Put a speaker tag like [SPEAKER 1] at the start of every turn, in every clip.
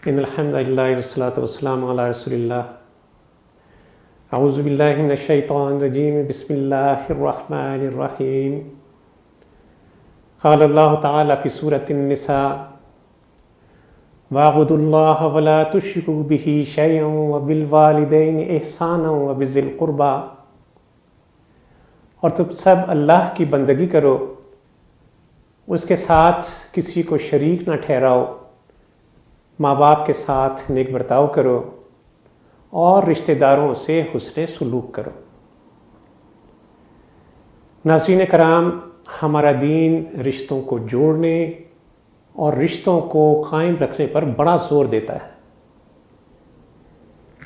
[SPEAKER 1] ان الحمد للہ والصلاۃ والسلام علی رسول اللہ اعوذ باللہ من الشیطان الرجیم بسم اللہ الرحمن الرحیم قال اللہ تعالی فی سورۃ النساء واعبدوا اللہ ولا تشرکوا بہ شیئا وبالوالدین احسانا وبذی القربى، اور تم سب اللہ کی بندگی کرو، اس کے ساتھ کسی کو شریک نہ ٹھہراؤ، ماں باپ کے ساتھ نیک برتاؤ کرو اور رشتہ داروں سے حسن سلوک کرو۔ ناظرین کرام، ہمارا دین رشتوں کو جوڑنے اور رشتوں کو قائم رکھنے پر بڑا زور دیتا ہے۔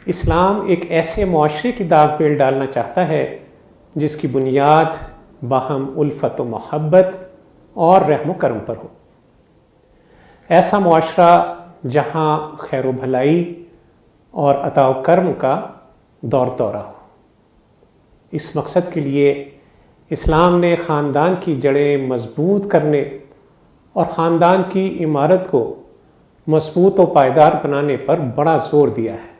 [SPEAKER 1] اسلام ایک ایسے معاشرے کی داغ پیل ڈالنا چاہتا ہے جس کی بنیاد باہم الفت و محبت اور رحم و کرم پر ہو، ایسا معاشرہ جہاں خیر و بھلائی اور عطا و کرم کا دور دورہ ہو۔ اس مقصد کے لیے اسلام نے خاندان کی جڑیں مضبوط کرنے اور خاندان کی عمارت کو مضبوط و پائیدار بنانے پر بڑا زور دیا ہے۔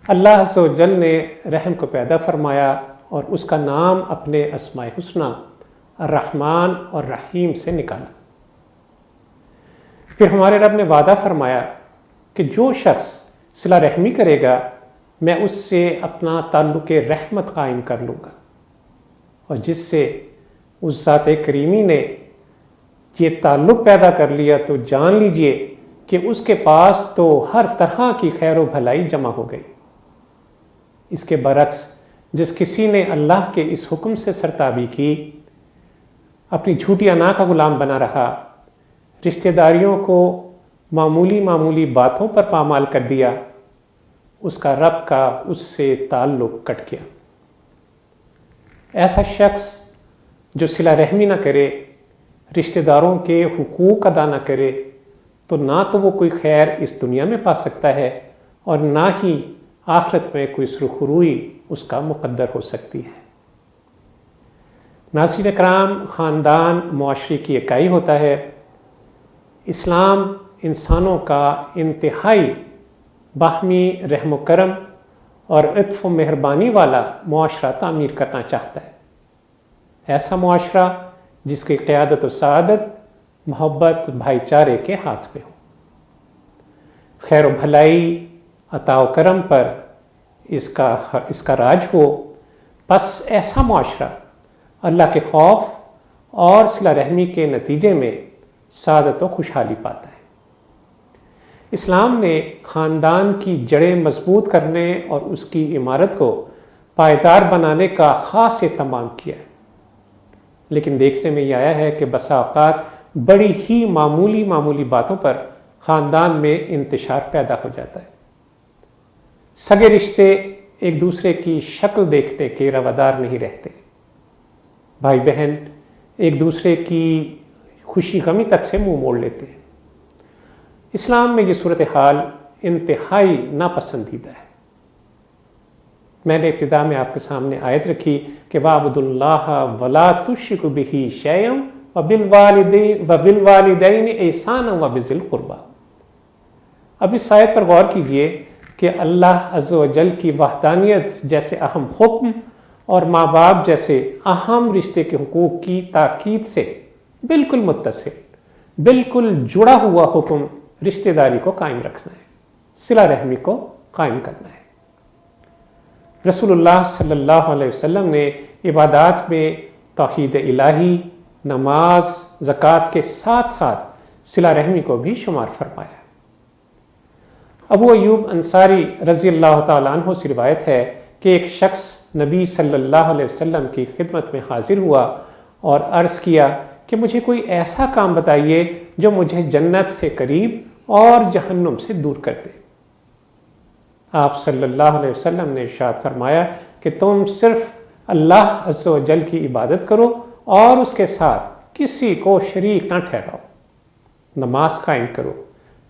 [SPEAKER 1] اللہ عز و جل نے رحم کو پیدا فرمایا اور اس کا نام اپنے اسماء حسنی الرحمن اور رحیم سے نکالا۔ پھر ہمارے رب نے وعدہ فرمایا کہ جو شخص صلہ رحمی کرے گا میں اس سے اپنا تعلق رحمت قائم کر لوں گا، اور جس سے اس ذات کریمی نے یہ تعلق پیدا کر لیا تو جان لیجئے کہ اس کے پاس تو ہر طرح کی خیر و بھلائی جمع ہو گئی۔ اس کے برعکس جس کسی نے اللہ کے اس حکم سے سرتابی کی، اپنی جھوٹی انا کا غلام بنا رہا، رشتہ داریوں کو معمولی باتوں پر پامال کر دیا، اس کا رب کا اس سے تعلق کٹ گیا۔ ایسا شخص جو صلہ رحمی نہ کرے، رشتہ داروں کے حقوق ادا نہ کرے، تو نہ تو وہ کوئی خیر اس دنیا میں پا سکتا ہے اور نہ ہی آخرت میں کوئی سرخروئی اس کا مقدر ہو سکتی ہے۔ ناظرین اکرام، خاندان معاشرے کی اکائی ہوتا ہے۔ اسلام انسانوں کا انتہائی باہمی رحم و کرم اور عطف و مہربانی والا معاشرہ تعمیر کرنا چاہتا ہے، ایسا معاشرہ جس کی قیادت و سعادت محبت بھائی چارے کے ہاتھ میں ہو، خیر و بھلائی عطا و کرم پر اس کا راج ہو۔ پس ایسا معاشرہ اللہ کے خوف اور صلہ رحمی کے نتیجے میں سعادت و خوشحالی پاتا ہے۔ اسلام نے خاندان کی جڑیں مضبوط کرنے اور اس کی عمارت کو پائیدار بنانے کا خاص اہتمام کیا ہے، لیکن دیکھنے میں یہ آیا ہے کہ بسا اوقات بڑی ہی معمولی باتوں پر خاندان میں انتشار پیدا ہو جاتا ہے۔ سگے رشتے ایک دوسرے کی شکل دیکھنے کے روادار نہیں رہتے، بھائی بہن ایک دوسرے کی خوشی غمی تک سے منہ موڑ لیتے ہیں۔ اسلام میں یہ صورتحال انتہائی ناپسندیدہ ہے۔ میں نے ابتدا میں آپ کے سامنے آیت رکھی کہ وَاعْبُدُوا اللَّهَ وَلَا تُشْرِكُوا بِهِ شَيْئًا وَبِالْوَالِدَيْنِ احسانا وَبِذِي الْقُرْبَى۔ اب اس آیت پر غور کیجئے کہ اللہ عز و جل کی وحدانیت جیسے اہم حکم اور ماں باپ جیسے اہم رشتے کے حقوق کی تاکید سے بالکل متصل، بالکل جڑا ہوا حکم رشتہ داری کو قائم رکھنا ہے، صلہ رحمی کو قائم کرنا ہے۔ رسول اللہ صلی اللہ علیہ وسلم نے عبادات میں توحید الہی، نماز، زکوٰۃ کے ساتھ ساتھ صلہ رحمی کو بھی شمار فرمایا۔ ابو ایوب انصاری رضی اللہ تعالیٰ عنہ سے روایت ہے کہ ایک شخص نبی صلی اللہ علیہ وسلم کی خدمت میں حاضر ہوا اور عرض کیا کہ مجھے کوئی ایسا کام بتائیے جو مجھے جنت سے قریب اور جہنم سے دور کر دے۔ آپ صلی اللہ علیہ وسلم نے ارشاد فرمایا کہ تم صرف اللہ عز و جل کی عبادت کرو اور اس کے ساتھ کسی کو شریک نہ ٹھہراؤ، نماز قائم کرو،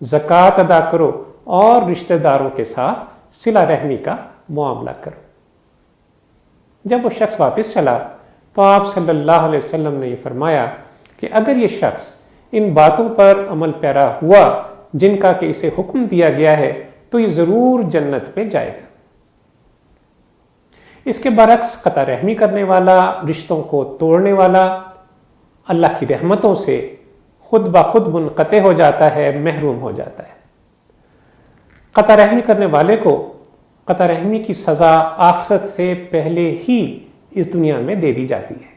[SPEAKER 1] زکوٰۃ ادا کرو اور رشتہ داروں کے ساتھ صلہ رحمی کا معاملہ کرو۔ جب وہ شخص واپس چلا تو آپ صلی اللہ علیہ وسلم نے یہ فرمایا کہ اگر یہ شخص ان باتوں پر عمل پیرا ہوا جن کا کہ اسے حکم دیا گیا ہے تو یہ ضرور جنت میں جائے گا۔ اس کے برعکس قطع رحمی کرنے والا، رشتوں کو توڑنے والا اللہ کی رحمتوں سے خود بخود منقطع ہو جاتا ہے، محروم ہو جاتا ہے۔ قطع رحمی کرنے والے کو قطع رحمی کی سزا آخرت سے پہلے ہی اس دنیا میں دے دی جاتی ہے۔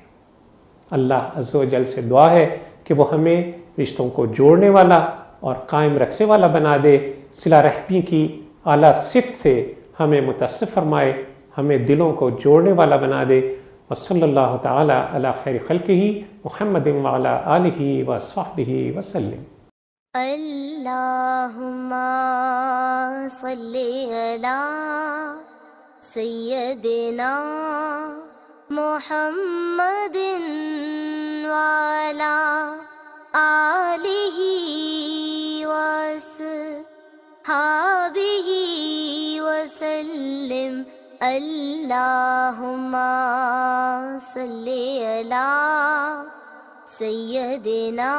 [SPEAKER 1] اللہ عز و جل سے دعا ہے کہ وہ ہمیں رشتوں کو جوڑنے والا اور قائم رکھنے والا بنا دے، صلہ رحمی کی اعلیٰ صفت سے ہمیں متصف فرمائے، ہمیں دلوں کو جوڑنے والا بنا دے۔ وصلی اللہ تعالی علی خیر خلقہ محمد وعلی آلہ وصحبہ وسلم۔
[SPEAKER 2] اللہم صلی علی سیدنا محمد وعلی آلہ وصحبہ وسلم۔ اللہم صلی علی سیدنا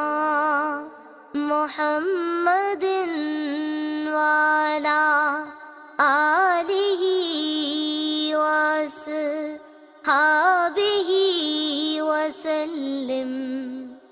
[SPEAKER 2] محمد وعلی